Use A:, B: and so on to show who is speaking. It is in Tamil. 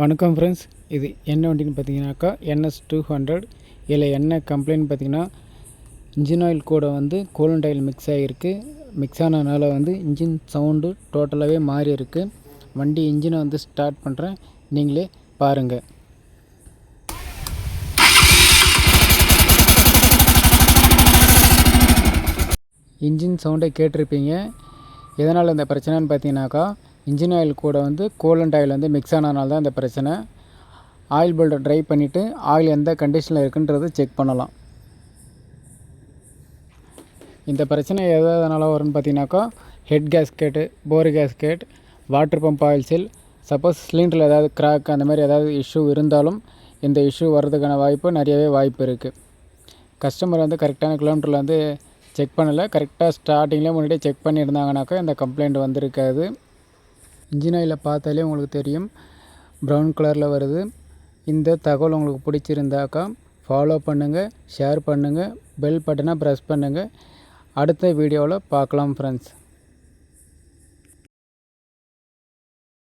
A: வணக்கம் ஃப்ரெண்ட்ஸ், இது என்ன வண்டின்னு பார்த்தீங்கன்னாக்கா NS200. இதில் என்ன கம்ப்ளைண்ட் பார்த்தீங்கன்னா, இன்ஜின் ஆயில் கூட கூலண்ட் ஆயில் மிக்ஸ் ஆகிருக்கு. மிக்ஸ் ஆனதுனால இன்ஜின் சவுண்டு டோட்டலாகவே மாறி இருக்குது. வண்டி இன்ஜினை ஸ்டார்ட் பண்ணுறேன், நீங்களே பாருங்கள். இன்ஜின் சவுண்டை கேட்டிருப்பீங்க. எதனால் இந்த பிரச்சனைன்னு பார்த்தீங்கன்னாக்கா, இன்ஜின் ஆயில் கூட கூலண்ட் ஆயில் மிக்ஸ் ஆனதுனால தான் இந்த பிரச்சனை. ஆயில் பெல்ட்டை ட்ரை பண்ணிவிட்டு ஆயில் எந்த கண்டிஷனில் இருக்குன்றது செக் பண்ணலாம். இந்த பிரச்சனை எதனால் வரும்னு பார்த்தீங்கன்னாக்கா, ஹெட் கேஸ்கெட்டு, போர் கேஸ்கெட், வாட்டர் பம்ப் ஆயில் செல், சப்போஸ் சிலிண்டரில் ஏதாவது கிராக் அந்த மாதிரி ஏதாவது இஷ்யூ இருந்தாலும் இந்த இஷ்யூ வர்றதுக்கான வாய்ப்பு நிறையவே வாய்ப்பு இருக்குது. கஸ்டமர் கரெக்டான கிலோமீட்டரில் செக் பண்ணலை. கரெக்டாக ஸ்டார்டிங்கில் முன்னாடியே செக் பண்ணியிருந்தாங்கனாக்கா இந்த கம்ப்ளைண்ட் வந்திருக்காது. இன்ஜின் ஆயிலை பார்த்தாலே உங்களுக்கு தெரியும், ப்ரௌன் கலரில் வருது. இந்த தகவல் உங்களுக்கு பிடிச்சிருந்தாக்கா ஃபாலோ பண்ணுங்கள், ஷேர் பண்ணுங்கள், பெல் பட்டனை ப்ரெஸ் பண்ணுங்கள். அடுத்த வீடியோவில் பார்க்கலாம் ஃப்ரெண்ட்ஸ்.